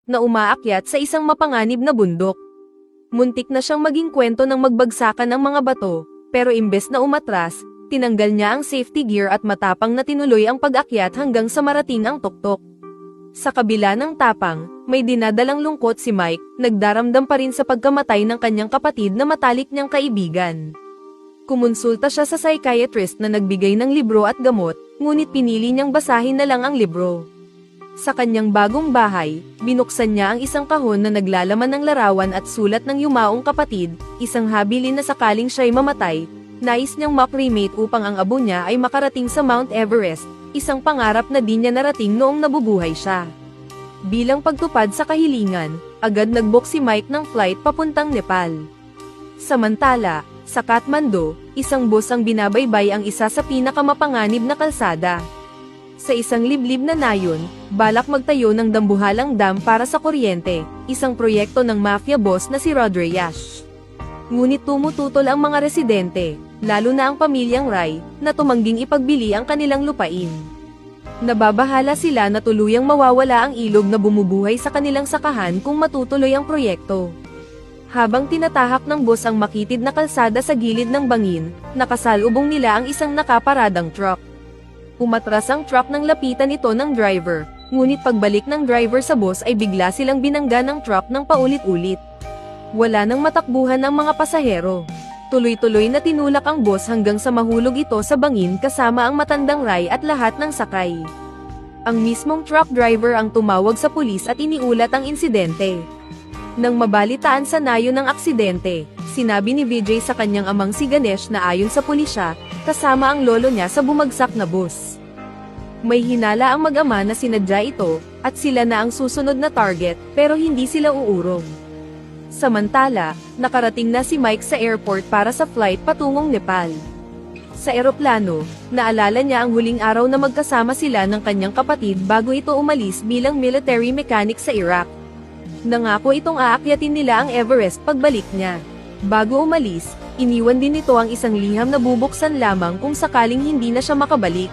na umaakyat sa isang mapanganib na bundok. Muntik na siyang maging kwento ng magbagsakan ng mga bato, pero imbes na umatras, tinanggal niya ang safety gear at matapang na tinuloy ang pag-akyat hanggang sa marating ang tuktok. Sa kabila ng tapang, may dinadalang lungkot si Mike, nagdaramdam pa rin sa pagkamatay ng kanyang kapatid na matalik niyang kaibigan. Kumonsulta siya sa psychiatrist na nagbigay ng libro at gamot, ngunit pinili niyang basahin na lang ang libro. Sa kanyang bagong bahay, binuksan niya ang isang kahon na naglalaman ng larawan at sulat ng yumaong kapatid, isang habilin na sakaling siya'y mamatay. Nais niyang makremate upang ang abo niya ay makarating sa Mount Everest, isang pangarap na di niya narating noong nabubuhay siya. Bilang pagtupad sa kahilingan, agad nag-book si Mike ng flight papuntang Nepal. Samantala, sa Kathmandu, isang bus ang binabaybay ang isa sa pinakamapanganib na kalsada. Sa isang liblib na nayon, balak magtayo ng dambuhalang dam para sa kuryente, isang proyekto ng mafia boss na si Rodriguez. Ngunit tumututol ang mga residente, lalo na ang pamilyang Rai, na tumangging ipagbili ang kanilang lupain. Nababahala sila na tuluyang mawawala ang ilog na bumubuhay sa kanilang sakahan kung matutuloy ang proyekto. Habang tinatahak ng bus ang makitid na kalsada sa gilid ng bangin, nakasalubong nila ang isang nakaparadang truck. Umatras ang truck nang lapitan ito ng driver, ngunit pagbalik ng driver sa bus ay bigla silang binangga ng truck ng paulit-ulit. Wala nang matakbuhan ang mga pasahero. Tuloy-tuloy na tinulak ang bus hanggang sa mahulog ito sa bangin kasama ang matandang Rai at lahat ng sakay. Ang mismong truck driver ang tumawag sa pulis at iniulat ang insidente. Nang mabalitaan sa nayon ng aksidente, sinabi ni Vijay sa kanyang amang si Ganesh na ayon sa pulisya, kasama ang lolo niya sa bumagsak na bus. May hinala ang mag-ama na sinadya ito, at sila na ang susunod na target, pero hindi sila uurong. Samantala, nakarating na si Mike sa airport para sa flight patungong Nepal. Sa eroplano, naalala niya ang huling araw na magkasama sila ng kanyang kapatid bago ito umalis bilang military mechanic sa Iraq. Nangako itong aakyatin nila ang Everest pagbalik niya. Bago umalis, iniwan din ito ang isang liham na bubuksan lamang kung sakaling hindi na siya makabalik.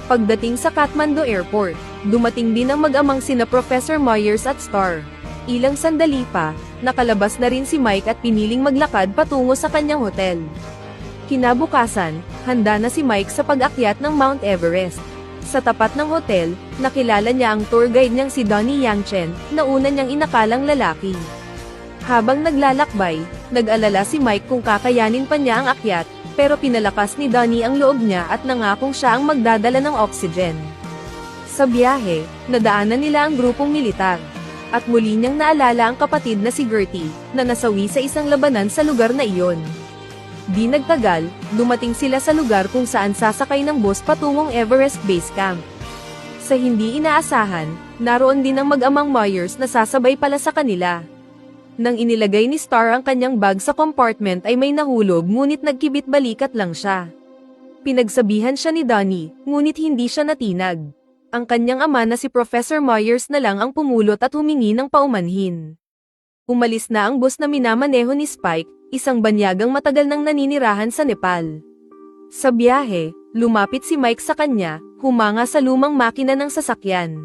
Pagdating sa Kathmandu Airport, dumating din ang mag-amang sina Professor Myers at Star. Ilang sandali pa, nakalabas na rin si Mike at piniling maglakad patungo sa kanyang hotel. Kinabukasan, handa na si Mike sa pag-akyat ng Mount Everest. Sa tapat ng hotel, nakilala niya ang tour guide niyang si Donnie Yangchen, na una niyang inakalang lalaki. Habang naglalakbay, nag-alala si Mike kung kakayanin pa niya ang akyat, pero pinalakas ni Donnie ang loob niya at nangakong siya ang magdadala ng oxygen. Sa biyahe, nadaanan nila ang grupong militar. At muli niyang naalala ang kapatid na si Gertie, na nasawi sa isang labanan sa lugar na iyon. Di nagtagal, dumating sila sa lugar kung saan sasakay ng bus patungong Everest Base Camp. Sa hindi inaasahan, naroon din ang mag-amang Myers na sasabay pala sa kanila. Nang inilagay ni Star ang kanyang bag sa compartment ay may nahulog ngunit nagkibit balikat lang siya. Pinagsabihan siya ni Donnie, ngunit hindi siya natinag. Ang kanyang ama na si Professor Myers na lang ang pumulot at humingi ng paumanhin. Umalis na ang bus na minamaneho ni Spike, isang banyagang matagal nang naninirahan sa Nepal. Sa biyahe, lumapit si Mike sa kanya, humanga sa lumang makina ng sasakyan.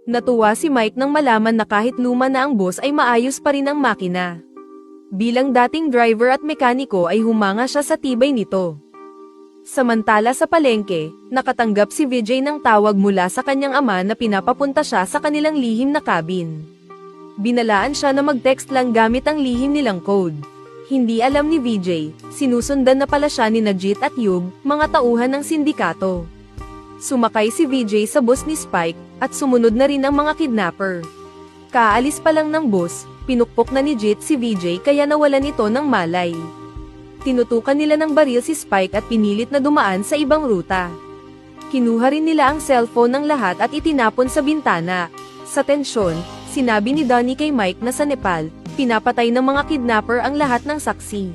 Natuwa si Mike nang malaman na kahit luma na ang bus ay maayos pa rin ang makina. Bilang dating driver at mekaniko ay humanga siya sa tibay nito. Samantala sa palengke, nakatanggap si Vijay ng tawag mula sa kanyang ama na pinapapunta siya sa kanilang lihim na cabin. Binalaan siya na mag-text lang gamit ang lihim nilang code. Hindi alam ni Vijay, sinusundan na pala siya ni Najit at Yug, mga tauhan ng sindikato. Sumakay si Vijay sa bus ni Spike, at sumunod na rin ang mga kidnapper. Kaalis pa lang ng bus, pinukpok na ni Jit si Vijay kaya nawalan ito ng malay. Tinutukan nila ng baril si Spike at pinilit na dumaan sa ibang ruta. Kinuha rin nila ang cellphone ng lahat at itinapon sa bintana. Sa tensyon, sinabi ni Donnie kay Mike na sa Nepal, pinapatay ng mga kidnapper ang lahat ng saksi.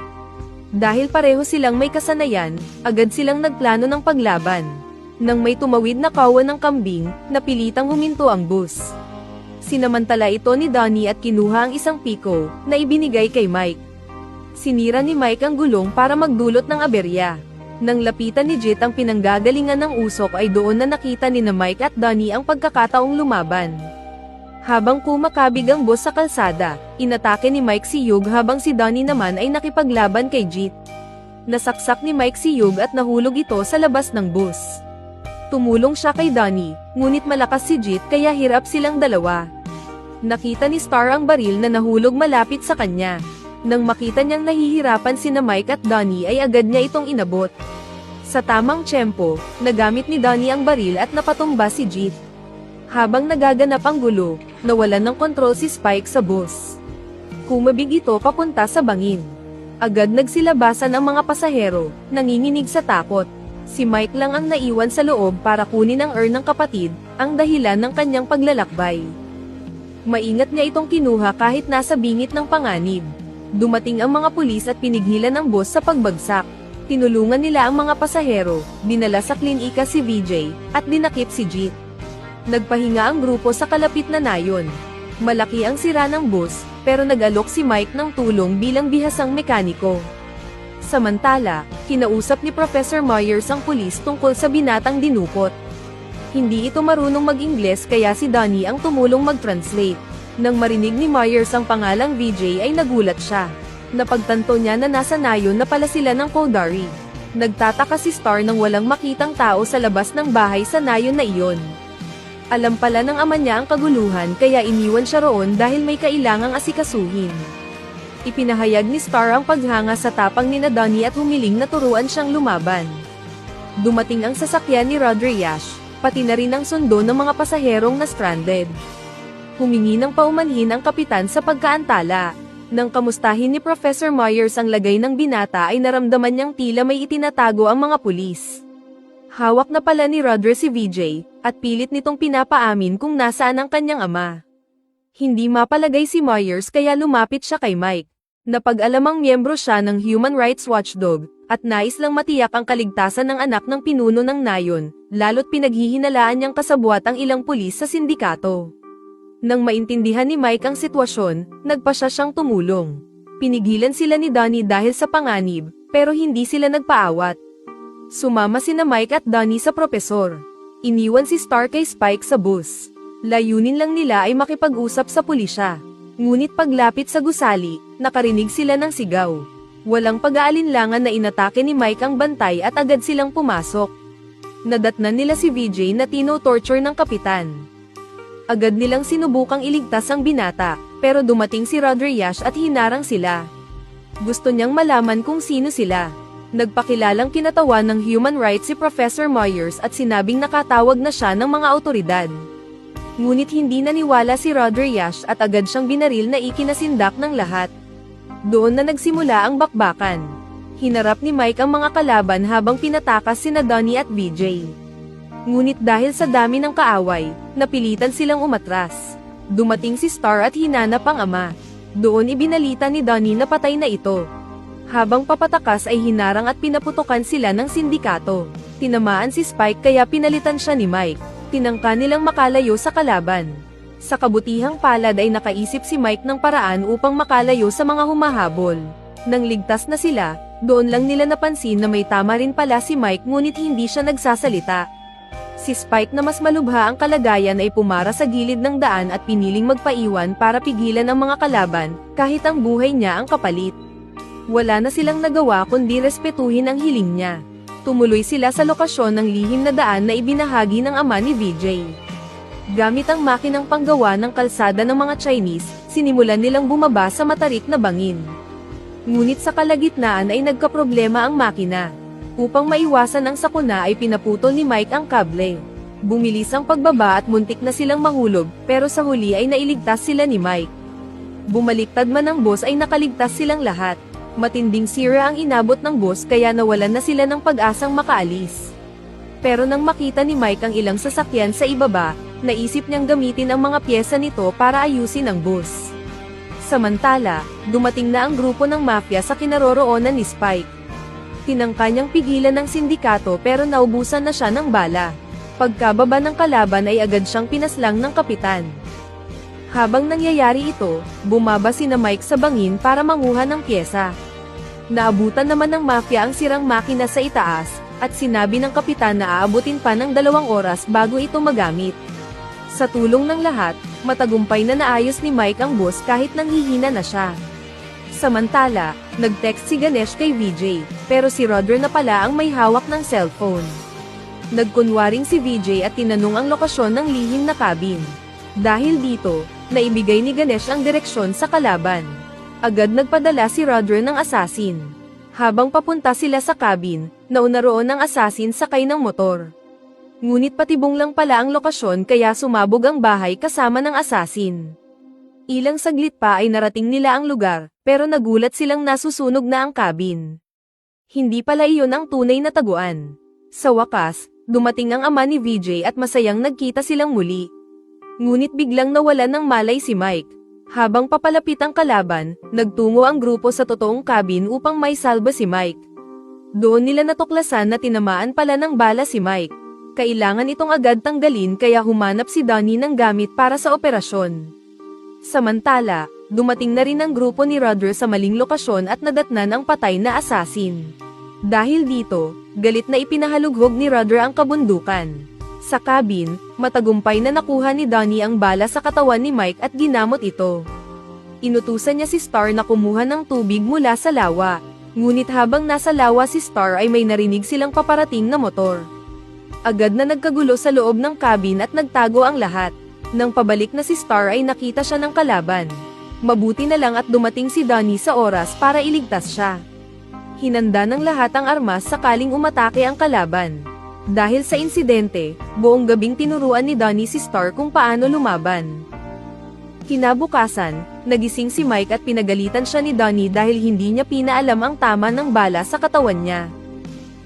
Dahil pareho silang may kasanayan, agad silang nagplano ng paglaban. Nang may tumawid na kawan ng kambing, napilitang huminto ang bus. Sinamantala ito ni Donnie at kinuha ang isang piko, na ibinigay kay Mike. Sinira ni Mike ang gulong para magdulot ng aberya. Nang lapitan ni Jit ang pinanggagalingan ng usok ay doon na nakita ni na Mike at Donnie ang pagkakataong lumaban. Habang kumakabig ang boss sa kalsada, inatake ni Mike si Yug habang si Donnie naman ay nakipaglaban kay Jeet. Nasaksak ni Mike si Yug at nahulog ito sa labas ng bus. Tumulong siya kay Donnie, ngunit malakas si Jeet kaya hirap silang dalawa. Nakita ni Star ang baril na nahulog malapit sa kanya. Nang makita niyang nahihirapan sina Mike at Donnie ay agad niya itong inabot. Sa tamang tiyempo, nagamit ni Donnie ang baril at napatumba si Jeet. Habang nagaganap ang gulo, nawalan ng kontrol si Spike sa bus. Kumabig ito papunta sa bangin. Agad nagsilabasan ang mga pasahero, nanginginig sa takot. Si Mike lang ang naiwan sa loob para kunin ang urn ng kapatid, ang dahilan ng kanyang paglalakbay. Maingat niya itong kinuha kahit nasa bingit ng panganib. Dumating ang mga pulis at pinigilan ang bus sa pagbagsak. Tinulungan nila ang mga pasahero, dinala sa klinika si VJ, at dinakip si Jeet. Nagpahinga ang grupo sa kalapit na nayon. Malaki ang sira ng bus, pero nag-alok si Mike ng tulong bilang bihasang mekaniko. Samantala, kinausap ni Professor Myers ang pulis tungkol sa binatang dinukot. Hindi ito marunong mag-Ingles kaya si Donnie ang tumulong mag-translate. Nang marinig ni Myers ang pangalang VJ ay nagulat siya. Napagtanto niya na nasa nayon na pala sila ng Kodari. Nagtataka si Star nang walang makitang tao sa labas ng bahay sa nayon na iyon. Alam pala ng ama niya ang kaguluhan kaya iniwan siya roon dahil may kailangang asikasuhin. Ipinahayag ni Star ang paghanga sa tapang ni Donnie at humiling na turuan siyang lumaban. Dumating ang sasakyan ni Rodriguez, pati na rin ang sundo ng mga pasaherong na stranded. Humingi ng paumanhin ang kapitan sa pagkaantala. Nang kamustahin ni Professor Myers ang lagay ng binata ay naramdaman niyang tila may itinatago ang mga pulis. Hawak na pala ni Rodriguez si VJ, at pilit nitong pinapaamin kung nasaan ang kanyang ama. Hindi mapalagay si Myers kaya lumapit siya kay Mike. Napag-alamang miyembro siya ng Human Rights Watchdog, at nais lang matiyak ang kaligtasan ng anak ng pinuno ng nayon, lalo't pinaghihinalaan niyang kasabwat ang ilang pulis sa sindikato. Nang maintindihan ni Mike ang sitwasyon, nagpasya siyang tumulong. Pinigilan sila ni Donnie dahil sa panganib, pero hindi sila nagpaawat. Sumama sina Mike at Donnie sa propesor. Iniwan si Star kay Spike sa bus. Layunin lang nila ay makipag-usap sa pulisya. Ngunit paglapit sa gusali, nakarinig sila ng sigaw. Walang pag-aalinlangan na inatake ni Mike ang bantay at agad silang pumasok. Nadatnan nila si VJ na tino-torture ng kapitan. Agad nilang sinubukang iligtas ang binata, pero dumating si Rodriguez at hinarang sila. Gusto niyang malaman kung sino sila. Nagpakilalang kinatawan ng human rights si Professor Myers at sinabing nakatawag na siya ng mga awtoridad. Ngunit hindi naniwala si Rodriguez at agad siyang binaril na ikinasindak ng lahat. Doon na nagsimula ang bakbakan. Hinarap ni Mike ang mga kalaban habang pinatakas sina Donnie at VJ. Ngunit dahil sa dami ng kaaway, napilitan silang umatras. Dumating si Star at hinanap ang ama. Doon ibinalita ni Donnie na patay na ito. Habang papatakas ay hinarang at pinaputokan sila ng sindikato. Tinamaan si Spike kaya pinalitan siya ni Mike. Tinangka nilang makalayo sa kalaban. Sa kabutihang palad ay nakaisip si Mike ng paraan upang makalayo sa mga humahabol. Nang ligtas na sila, doon lang nila napansin na may tama rin pala si Mike ngunit hindi siya nagsasalita. Si Spike na mas malubha ang kalagayan ay pumara sa gilid ng daan at piniling magpaiwan para pigilan ang mga kalaban, kahit ang buhay niya ang kapalit. Wala na silang nagawa kundi respetuhin ang hiling niya. Tumuloy sila sa lokasyon ng lihim na daan na ibinahagi ng ama ni VJ. Gamit ang makinang panggawa ng kalsada ng mga Chinese, sinimulan nilang bumaba sa matarik na bangin. Ngunit sa kalagitnaan ay nagkaproblema ang makina. Upang maiwasan ang sakuna ay pinaputol ni Mike ang kable. Bumilis ang pagbaba at muntik na silang mahulog, pero sa huli ay nailigtas sila ni Mike. Bumaliktad man ang boss ay nakaligtas silang lahat. Matinding sira ang inabot ng boss kaya nawalan na sila ng pag-asang makaalis. Pero nang makita ni Mike ang ilang sasakyan sa ibaba, naisip niyang gamitin ang mga pyesa nito para ayusin ang bus. Samantala, dumating na ang grupo ng mafia sa kinaroroonan ni Spike. Tinangka niyang pigilan ng sindikato pero naubusan na siya ng bala. Pagkababa ng kalaban ay agad siyang pinaslang ng kapitan. Habang nangyayari ito, bumaba sina Mike sa bangin para manguha ng pyesa. Naabutan naman ng mafia ang sirang makina sa itaas, at sinabi ng kapitan na aabutin pa ng 2 oras bago ito magamit. Sa tulong ng lahat, Matagumpay na naayos ni Mike ang bus kahit nanghihina na siya. Samantala, nag-text si Ganesh kay VJ, pero si Rodger na pala ang may hawak ng cellphone. Nagkunwaring si VJ at tinanong ang lokasyon ng lihim na cabin. Dahil dito, naibigay ni Ganesh ang direksyon sa kalaban. Agad nagpadala si Rodger ng assassin. Habang papunta sila sa cabin, nauna roon ang assassin sakay ng motor. Ngunit patibong lang pala ang lokasyon kaya sumabog ang bahay kasama ng assassin. Ilang saglit pa ay narating nila ang lugar, pero nagulat silang nasusunog na ang cabin. Hindi pala iyon ang tunay na taguan. Sa wakas, dumating ang ama ni VJ at masayang nagkita silang muli. Ngunit biglang nawalan ng malay si Mike. Habang papalapit ang kalaban, nagtungo ang grupo sa totoong cabin upang may salba si Mike. Doon nila natuklasan na tinamaan pala ng bala si Mike. Kailangan itong agad tanggalin kaya humanap si Donnie ng gamit para sa operasyon. Samantala, dumating na rin ang grupo ni Rodger sa maling lokasyon at nadatnan ang patay na assassin. Dahil dito, galit na ipinahalughog ni Rodger ang kabundukan. Sa cabin, matagumpay na nakuha ni Donnie ang bala sa katawan ni Mike at ginamot ito. Inutusan niya si Star na kumuha ng tubig mula sa lawa. Ngunit habang nasa lawa si Star ay may narinig silang paparating na motor. Agad na nagkagulo sa loob ng cabin at nagtago ang lahat. Nang pabalik na si Star ay nakita siya ng kalaban. Mabuti na lang at dumating si Donnie sa oras para iligtas siya. Hinanda ng lahat ang armas sakaling umatake ang kalaban. Dahil sa insidente, buong gabing tinuruan ni Donnie si Star kung paano lumaban. Kinabukasan, nagising si Mike at pinagalitan siya ni Donnie dahil hindi niya pinaalam ang tama ng bala sa katawan niya.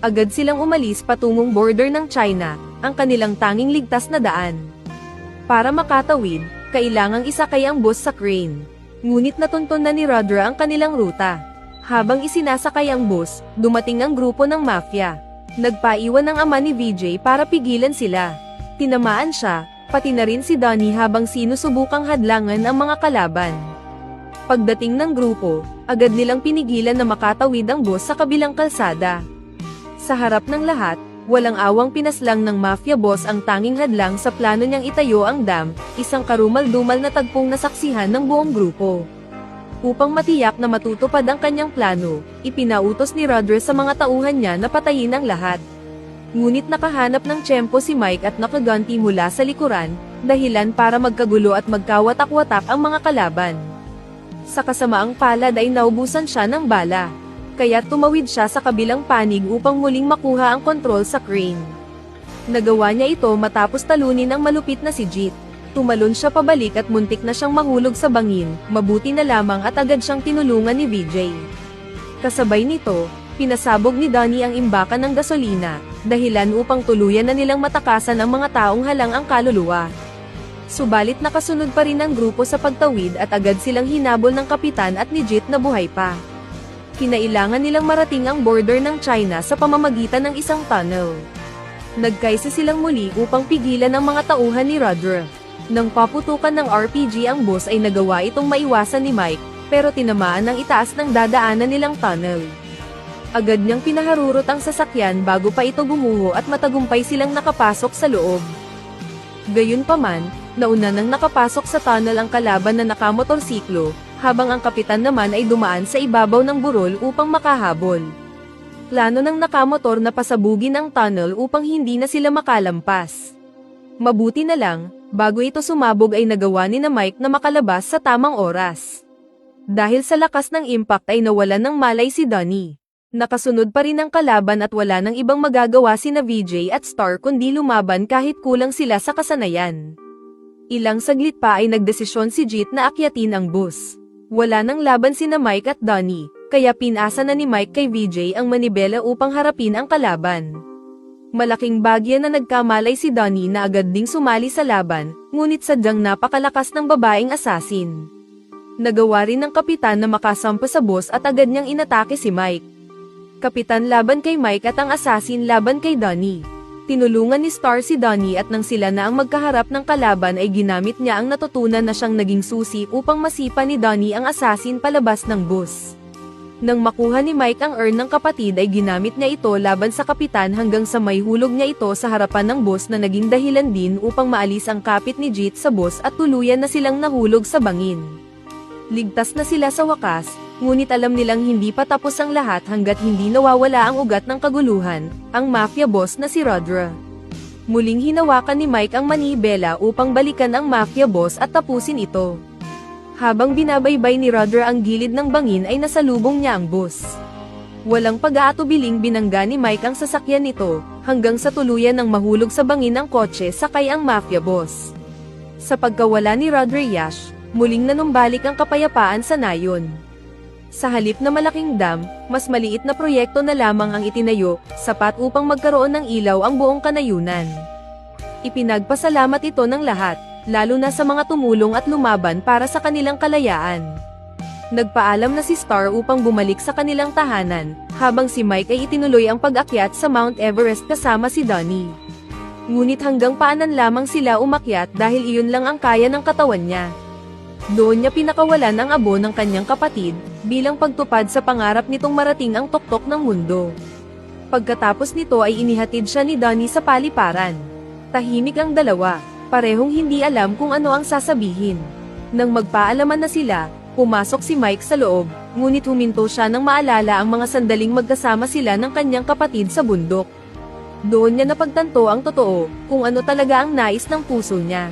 Agad silang umalis patungong border ng China, ang kanilang tanging ligtas na daan. Para makatawid, kailangang isakay ang bus sa crane. Ngunit natunton na ni Rodger ang kanilang ruta. Habang isinasakay ang bus, dumating ang grupo ng mafia. Nagpaiwan ang ama ni VJ para pigilan sila. Tinamaan siya, pati na rin si Donnie habang sinusubukang hadlangan ang mga kalaban. Pagdating ng grupo, agad nilang pinigilan na makatawid ang bus sa kabilang kalsada. Sa harap ng lahat, walang awang pinaslang ng mafia boss ang tanging hadlang sa plano niyang itayo ang dam, isang karumal-dumal na tagpong nasaksihan ng buong grupo. Upang matiyak na matutupad ang kanyang plano, ipinautos ni Rodger sa mga tauhan niya na patayin ang lahat. Ngunit nakahanap ng tiyempo si Mike at nakaganti mula sa likuran, dahilan para magkagulo at magkawatak-watak ang mga kalaban. Sa kasamaang palad ay naubusan siya ng bala. Kaya tumawid siya sa kabilang panig upang muling makuha ang kontrol sa crane. Nagawa niya ito matapos talunin ang malupit na si Jeet. Tumalon siya pabalik at muntik na siyang mahulog sa bangin, mabuti na lamang at agad siyang tinulungan ni VJ. Kasabay nito, pinasabog ni Donnie ang imbakan ng gasolina, dahilan upang tuluyan na nilang matakasan ang mga taong halang ang kaluluwa. Subalit nakasunod pa rin ang grupo sa pagtawid at agad silang hinabol ng kapitan at ni Jeet na buhay pa. Kinailangan nilang marating ang border ng China sa pamamagitan ng isang tunnel. Nagkaisa silang muli upang pigilan ang mga tauhan ni Rodger. Nang paputukan ng RPG ang bus ay nagawa itong maiwasan ni Mike, pero tinamaan ng itaas ng dadaanan nilang tunnel. Agad niyang pinaharurot ang sasakyan bago pa ito gumuho at matagumpay silang nakapasok sa loob. Gayunpaman, nauna nang nakapasok sa tunnel ang kalaban na nakamotorsiklo, habang ang kapitan naman ay dumaan sa ibabaw ng burol upang makahabol. Plano ng nakamotor na pasabugin ang tunnel upang hindi na sila makalampas. Mabuti na lang, bago ito sumabog ay nagawa ni na Mike na makalabas sa tamang oras. Dahil sa lakas ng impact ay nawalan ng malay si Donnie. Nakasunod pa rin ang kalaban at wala nang ibang magagawa sina VJ at Star kundi lumaban kahit kulang sila sa kasanayan. Ilang saglit pa ay nagdesisyon si Jeet na akyatin ang bus. Wala nang laban sina Mike at Donnie, kaya pinasa na ni Mike kay VJ ang manibela upang harapin ang kalaban. Malaking bagya na nagkamalay si Donnie na agad ding sumali sa laban, ngunit sadyang napakalakas ng babaeng assassin. Nagawa rin ng kapitan na makasampa sa bus at agad niyang inatake si Mike. Kapitan laban kay Mike at ang assassin laban kay Donnie. Tinulungan ni Star si Donnie at nang sila na ang magkaharap ng kalaban ay ginamit niya ang natutunan na siyang naging susi upang masipa ni Donnie ang assassin palabas ng bus. Nang makuha ni Mike ang urn ng kapatid ay ginamit niya ito laban sa kapitan hanggang sa may hulog niya ito sa harapan ng boss na naging dahilan din upang maalis ang kapit ni Jeet sa boss at tuluyan na silang nahulog sa bangin. Ligtas na sila sa wakas, ngunit alam nilang hindi pa tapos ang lahat hanggat hindi nawawala ang ugat ng kaguluhan, ang mafia boss na si Rodra. Muling hinawakan ni Mike ang manibela upang balikan ang mafia boss at tapusin ito. Habang binabaybay ni Rodra ang gilid ng bangin ay nasalubong niya ang boss. Walang pag-aatubiling binangga ni Mike ang sasakyan nito, hanggang sa tuluyan ng mahulog sa bangin ang kotse sakay ang mafia boss. Sa pagkawala ni Rodra Yash, muling nanumbalik ang kapayapaan sa nayon. Sa halip na malaking dam, mas maliit na proyekto na lamang ang itinayo, sapat upang magkaroon ng ilaw ang buong kanayunan. Ipinagpasalamat ito ng lahat, lalo na sa mga tumulong at lumaban para sa kanilang kalayaan. Nagpaalam na si Star upang bumalik sa kanilang tahanan, habang si Mike ay itinuloy ang pag-akyat sa Mount Everest kasama si Donnie. Ngunit hanggang paanan lamang sila umakyat dahil iyon lang ang kaya ng katawan niya. Doon niya pinakawalan ang abo ng kanyang kapatid, bilang pagtupad sa pangarap nitong marating ang tuktok ng mundo. Pagkatapos nito ay inihatid siya ni Donnie sa paliparan. Tahimik ang dalawa. Parehong hindi alam kung ano ang sasabihin. Nang magpaalaman na sila, pumasok si Mike sa loob, ngunit huminto siya nang maalala ang mga sandaling magkasama sila ng kanyang kapatid sa bundok. Doon niya napagtanto ang totoo, kung ano talaga ang nais ng puso niya.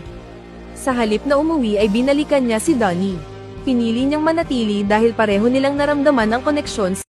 Sa halip na umuwi ay binalikan niya si Donnie. Pinili niyang manatili dahil pareho nilang naramdaman ang koneksyon